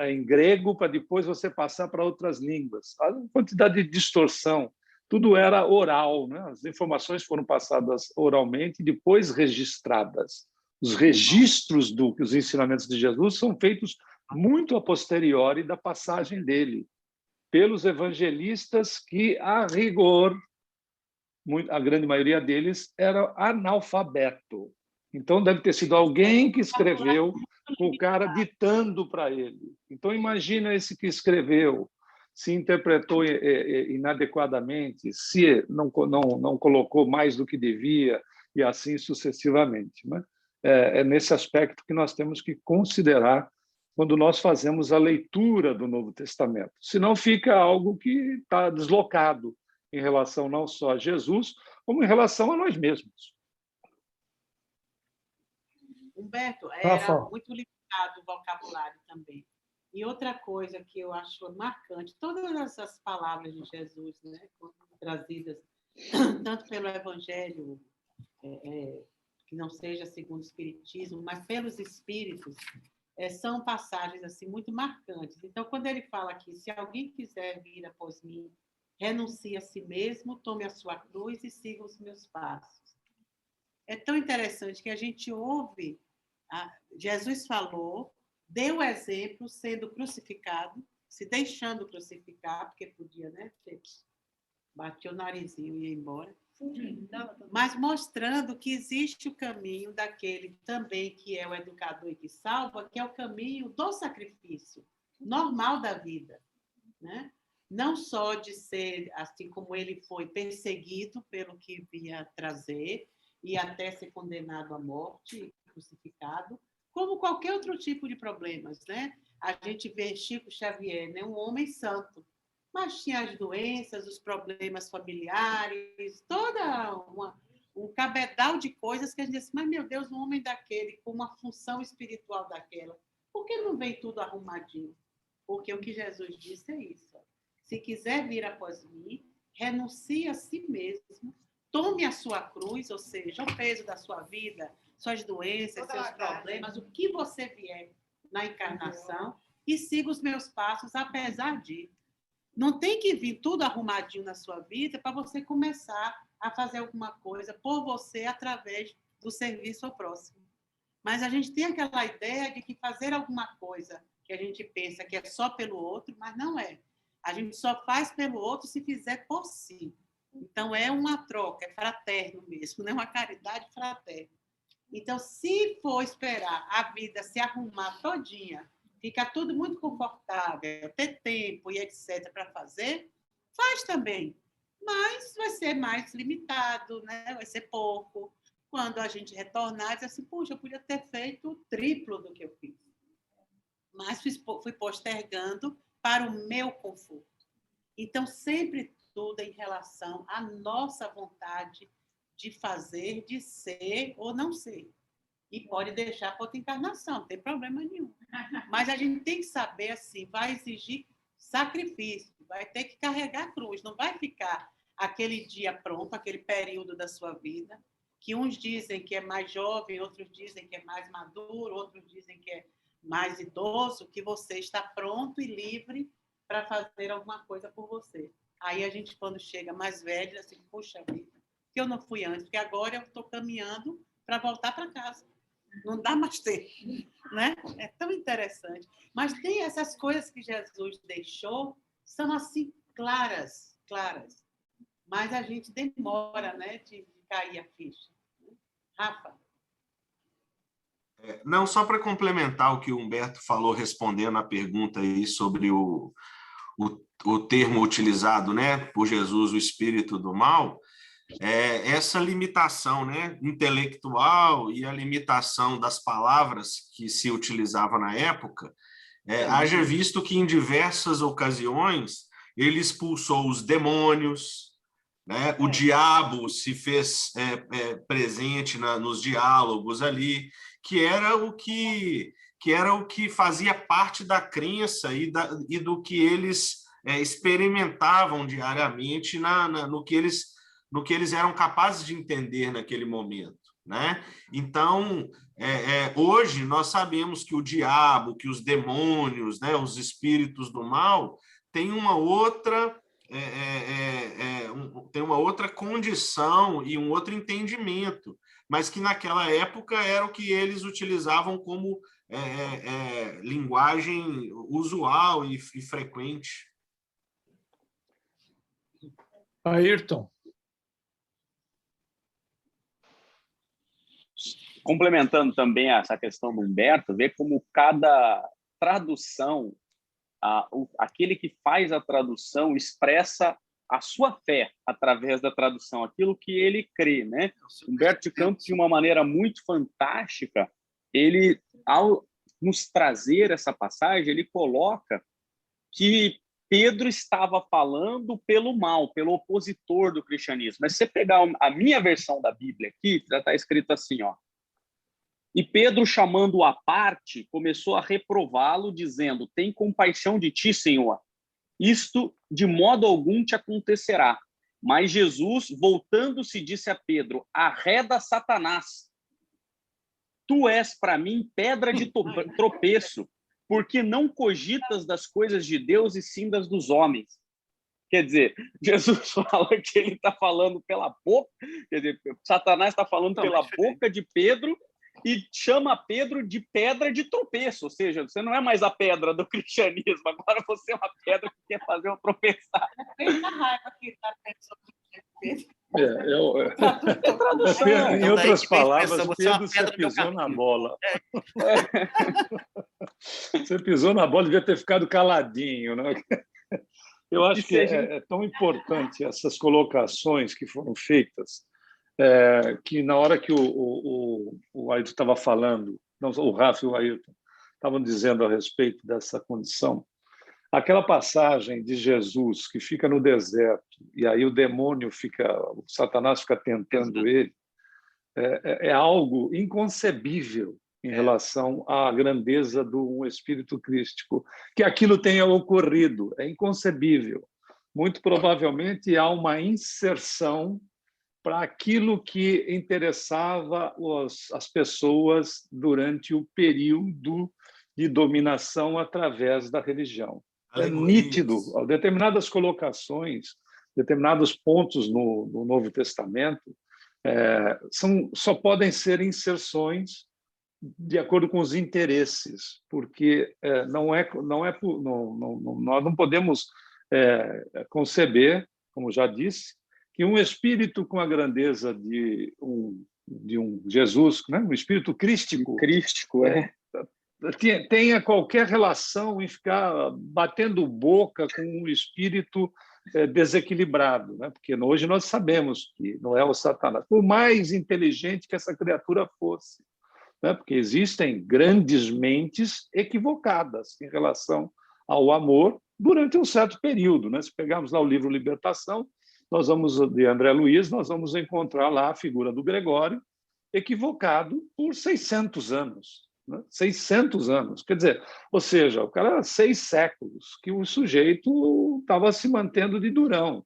S1: em grego, para depois você passar para outras línguas. A quantidade de distorção. Tudo era oral, né? As informações foram passadas oralmente e depois registradas. Os registros dos ensinamentos de Jesus são feitos muito a posteriori da passagem dele, pelos evangelistas que, a rigor, a grande maioria deles era analfabeto. Então, deve ter sido alguém que escreveu com o cara ditando para ele. Então, imagina esse que escreveu, se interpretou inadequadamente, se não colocou mais do que devia, e assim sucessivamente, né? É nesse aspecto que nós temos que considerar quando nós fazemos a leitura do Novo Testamento. Senão fica algo que está deslocado em relação não só a Jesus, como em relação a nós mesmos.
S3: Humberto,
S6: Rafa.
S3: era muito limitado o vocabulário também. E outra coisa que eu acho marcante, todas essas palavras de Jesus, né, trazidas tanto pelo Evangelho, que não seja segundo o Espiritismo, mas pelos Espíritos, são passagens assim muito marcantes. Então, quando ele fala aqui, se alguém quiser vir após mim, renuncie a si mesmo, tome a sua cruz e siga os meus passos. É tão interessante que a gente ouve, Jesus falou, deu exemplo sendo crucificado, se deixando crucificar, porque podia, né? Batia o narizinho e ia embora. Mas mostrando que existe o caminho daquele também que é o educador e que salva, que é o caminho do sacrifício normal da vida, né? Não só de ser, assim como ele foi perseguido pelo que vinha trazer e até ser condenado à morte, crucificado, como qualquer outro tipo de problemas, né? A gente vê Chico Xavier, né? Um homem santo, mas tinha as doenças, os problemas familiares, um cabedal de coisas que a gente diz, mas, meu Deus, um homem daquele, com uma função espiritual daquela, por que não vem tudo arrumadinho? Porque o que Jesus disse é isso. Se quiser vir após mim, renuncie a si mesmo, tome a sua cruz, ou seja, o peso da sua vida, suas doenças, seus problemas, o que você vier na encarnação, e siga os meus passos, apesar de. Não tem que vir tudo arrumadinho na sua vida para você começar a fazer alguma coisa por você através do serviço ao próximo. Mas a gente tem aquela ideia de que fazer alguma coisa que a gente pensa que é só pelo outro, mas não é. A gente só faz pelo outro se fizer por si. Então, é uma troca, é fraterno mesmo, né? Uma caridade fraterna. Então, se for esperar a vida se arrumar todinha, ficar tudo muito confortável, ter tempo e etc. para fazer, faz também. Mas vai ser mais limitado, né? Vai ser pouco. Quando a gente retornar, diz assim, puxa, eu podia ter feito o triplo do que eu fiz. Mas fui postergando para o meu conforto. Então, sempre tudo em relação à nossa vontade de fazer, de ser ou não ser. E pode deixar para outra encarnação, não tem problema nenhum. Mas a gente tem que saber, assim, vai exigir sacrifício, vai ter que carregar a cruz, não vai ficar aquele dia pronto, aquele período da sua vida, que uns dizem que é mais jovem, outros dizem que é mais maduro, outros dizem que é mais idoso, que você está pronto e livre para fazer alguma coisa por você. Aí a gente, quando chega mais velho, assim, puxa vida, que eu não fui antes, porque agora eu estou caminhando para voltar para casa. Não dá mais tempo, né? É tão interessante. Mas tem essas coisas que Jesus deixou, são assim claras. Mas a gente demora, né, de cair a ficha. Rafa?
S7: Não, só para complementar o que o Humberto falou, respondendo a pergunta aí sobre o termo utilizado, né, por Jesus, o espírito do mal, essa limitação, né, intelectual e a limitação das palavras que se utilizava na época, haja visto que em diversas ocasiões ele expulsou os demônios, né, o diabo se fez presente nos diálogos ali, que era o que fazia parte da crença e do que eles experimentavam diariamente no que eles eram capazes de entender naquele momento, né? Então, hoje nós sabemos que o diabo, que os demônios, né, os espíritos do mal, têm uma outra condição e um outro entendimento, mas que naquela época era o que eles utilizavam como linguagem usual e frequente.
S6: Ayrton.
S2: Complementando também essa questão do Humberto, ver como cada tradução, aquele que faz a tradução expressa a sua fé através da tradução, aquilo que ele crê, né? Humberto de Campos, de uma maneira muito fantástica, ao nos trazer essa passagem, ele coloca que Pedro estava falando pelo mal, pelo opositor do cristianismo. Mas se você pegar a minha versão da Bíblia aqui, já está escrito assim, ó. E Pedro, chamando-o à parte, começou a reprová-lo, dizendo: tem compaixão de ti, Senhor. Isto de modo algum te acontecerá. Mas Jesus, voltando-se, disse a Pedro: arreda, Satanás. Tu és para mim pedra de tropeço, porque não cogitas das coisas de Deus e sim das dos homens. Quer dizer, Jesus fala que ele está falando pela boca, quer dizer, Satanás está falando pela boca de Pedro e chama Pedro de pedra de tropeço, ou seja, você não é mais a pedra do cristianismo, agora você é uma pedra que quer fazer eu tropeçar.
S3: Muita raiva que está pensando.
S1: Em outras palavras, Pedro, você pisou na bola. Você pisou na bola, devia ter ficado caladinho, né? Eu acho que é tão importante essas colocações que foram feitas, que na hora que o Ailton estava falando, não, o Rafa e o Ailton estavam dizendo a respeito dessa condição, aquela passagem de Jesus que fica no deserto e aí o demônio o Satanás fica tentando ele, é algo inconcebível em relação à grandeza do Espírito Crístico, que aquilo tenha ocorrido, é inconcebível. Muito provavelmente há uma inserção para aquilo que interessava as pessoas durante o período de dominação através da religião. É nítido, determinadas colocações, determinados pontos no Novo Testamento só podem ser inserções de acordo com os interesses, porque nós não podemos conceber, como já disse, que um espírito com a grandeza de um Jesus, né? Um espírito crístico, tenha qualquer relação em ficar batendo boca com um espírito desequilibrado, né? Porque hoje nós sabemos que não é o Satanás, por mais inteligente que essa criatura fosse, né? Porque existem grandes mentes equivocadas em relação ao amor durante um certo período, né? Se pegarmos lá o livro Libertação, de André Luiz, nós vamos encontrar lá a figura do Gregório equivocado por 600 anos. Né? 600 anos. Quer dizer, ou seja, o cara 6 séculos que o sujeito estava se mantendo de durão.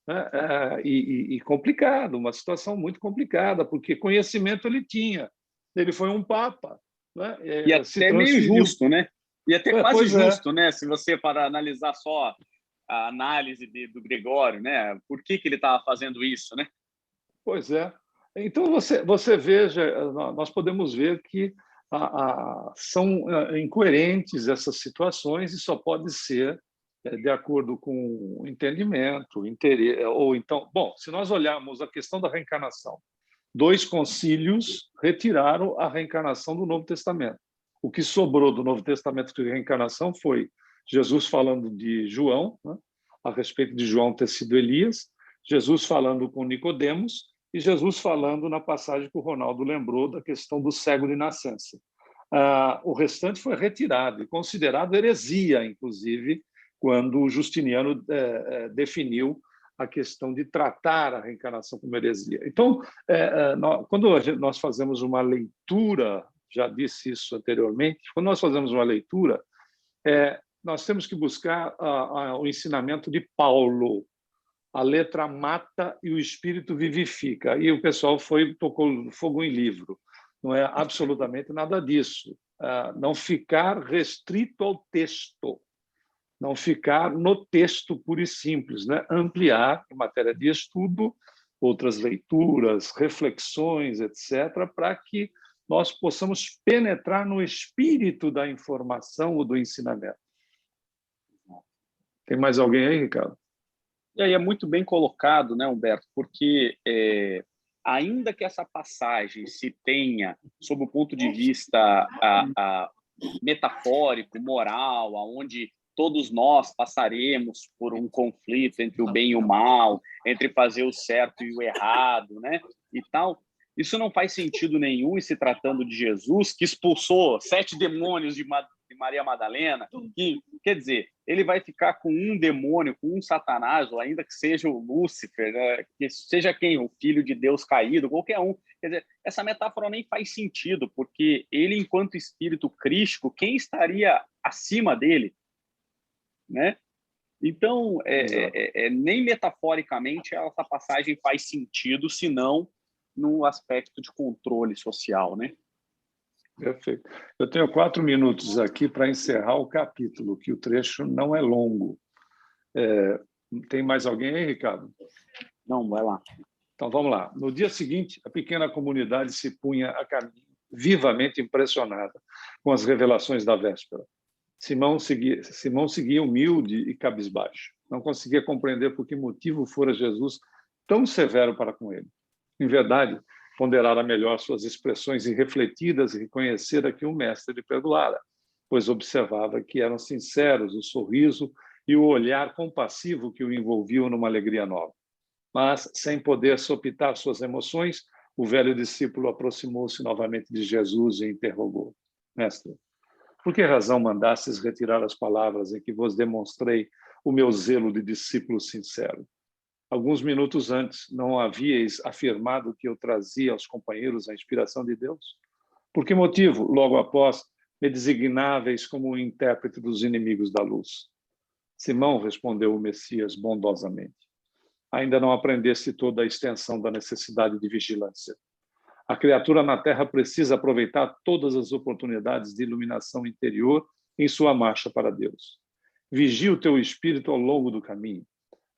S1: Né? E complicado, uma situação muito complicada, porque conhecimento ele tinha. Ele foi um papa. Né?
S2: E até meio justo, né? E até quase justo, né? Se você para analisar só a análise do Gregório, né? Por que ele estava fazendo isso, né?
S1: Pois é. Então, você veja, nós podemos ver que são incoerentes essas situações e só pode ser de acordo com o entendimento, interesse, ou então... Bom, se nós olharmos a questão da reencarnação, 2 concílios retiraram a reencarnação do Novo Testamento. O que sobrou do Novo Testamento de reencarnação foi Jesus falando de João, né, a respeito de João ter sido Elias, Jesus falando com Nicodemos e Jesus falando na passagem que o Ronaldo lembrou da questão do cego de nascença. O restante foi retirado e considerado heresia, inclusive, quando o Justiniano definiu a questão de tratar a reencarnação como heresia. Então, quando nós fazemos uma leitura, já disse isso anteriormente, quando nós fazemos uma leitura, nós temos que buscar o ensinamento de Paulo. A letra mata e o espírito vivifica. Aí o pessoal tocou fogo em livro. Não é absolutamente nada disso. Não ficar restrito ao texto. Não ficar no texto puro e simples. Né? Ampliar, em matéria de estudo, outras leituras, reflexões, etc., para que nós possamos penetrar no espírito da informação ou do ensinamento. Tem mais alguém aí, Ricardo?
S2: E aí é muito bem colocado, né, Humberto? Porque ainda que essa passagem se tenha, sob o ponto de vista metafórico, moral, aonde todos nós passaremos por um conflito entre o bem e o mal, entre fazer o certo e o errado, né? E tal. Isso não faz sentido nenhum em se tratando de Jesus, que expulsou 7 demônios de Maria Madalena, que, quer dizer, ele vai ficar com um demônio, com um Satanás, ou ainda que seja o Lúcifer, né? Que seja quem, o filho de Deus caído, qualquer um. Quer dizer, essa metáfora nem faz sentido, porque ele, enquanto espírito crístico, quem estaria acima dele, né? Então, nem metaforicamente essa passagem faz sentido, senão no aspecto de controle social, né?
S1: Perfeito. Eu tenho 4 minutos aqui para encerrar o capítulo, que o trecho não é longo. Tem mais alguém aí, Ricardo?
S2: Não, vai lá.
S1: Então, vamos lá. No dia seguinte, a pequena comunidade se punha a caminho, vivamente impressionada com as revelações da véspera. Simão seguia humilde e cabisbaixo. Não conseguia compreender por que motivo fora Jesus tão severo para com ele. Em verdade, ponderara melhor suas expressões irrefletidas e reconhecera que o mestre lhe perdoara, pois observava que eram sinceros o sorriso e o olhar compassivo que o envolviam numa alegria nova. Mas, sem poder sopitar suas emoções, o velho discípulo aproximou-se novamente de Jesus e interrogou: Mestre, por que razão mandastes retirar as palavras em que vos demonstrei o meu zelo de discípulo sincero? Alguns minutos antes, não havíeis afirmado que eu trazia aos companheiros a inspiração de Deus? Por que motivo, logo após, me designáveis como o intérprete dos inimigos da luz? Simão, respondeu o Messias bondosamente, ainda não aprendeste toda a extensão da necessidade de vigilância. A criatura na Terra precisa aproveitar todas as oportunidades de iluminação interior em sua marcha para Deus. Vigia o teu espírito ao longo do caminho.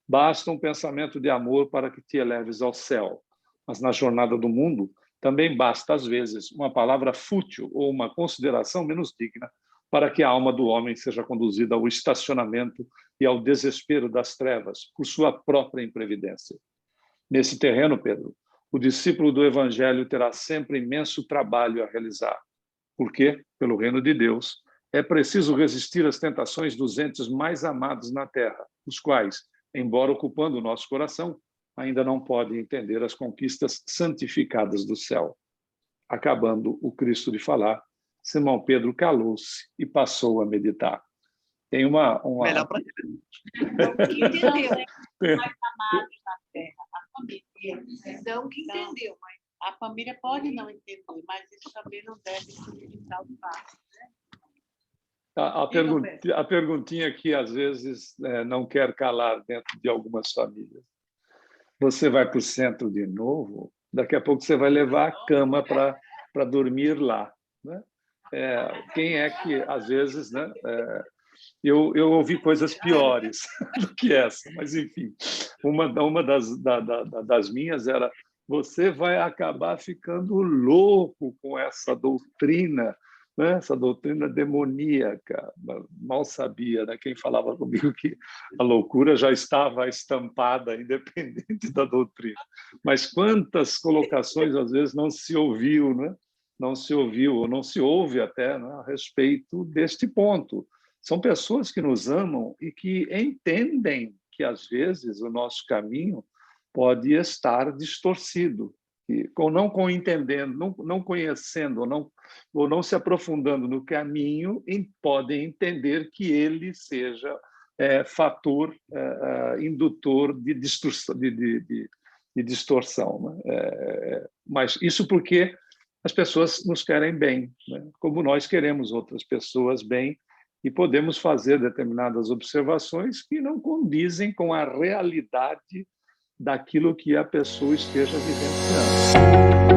S1: Basta um pensamento de amor para que te eleves ao céu, mas na jornada do mundo também basta, às vezes, uma palavra fútil ou uma consideração menos digna para que a alma do homem seja conduzida ao estacionamento e ao desespero das trevas por sua própria imprevidência. Nesse terreno, Pedro, o discípulo do Evangelho terá sempre imenso trabalho a realizar, porque, pelo reino de Deus, é preciso resistir às tentações dos entes mais amados na Terra, os quais, embora ocupando o nosso coração, ainda não podem entender as conquistas santificadas do céu. Acabando o Cristo de falar, Simão Pedro calou-se e passou a meditar. Tem uma...
S5: Melhor para
S3: ele. Entendeu, né? Mais amados na Terra, a família. Então, que entendeu, mas a família pode não entender, mas isso também não deve significar o fato, né?
S1: A perguntinha que, às vezes, não quer calar dentro de algumas famílias. Você vai para o centro de novo, daqui a pouco você vai levar a cama para dormir lá, né? Quem é que, às vezes, né? Eu ouvi coisas piores do que essa, mas, enfim, uma das minhas era: você vai acabar ficando louco com essa doutrina, né? Essa doutrina demoníaca. Mal sabia, né? Quem falava comigo que a loucura já estava estampada, independente da doutrina. Mas quantas colocações, às vezes, não se ouviu, né? Não se ouviu, ou não se ouve até, né, a respeito deste ponto. São pessoas que nos amam e que entendem que, às vezes, o nosso caminho pode estar distorcido, não entendendo, não conhecendo, ou não se aprofundando no caminho, podem entender que ele seja fator indutor de distorção. Né? Mas isso porque as pessoas nos querem bem, né? Como nós queremos outras pessoas bem, e podemos fazer determinadas observações que não condizem com a realidade daquilo que a pessoa esteja vivenciando.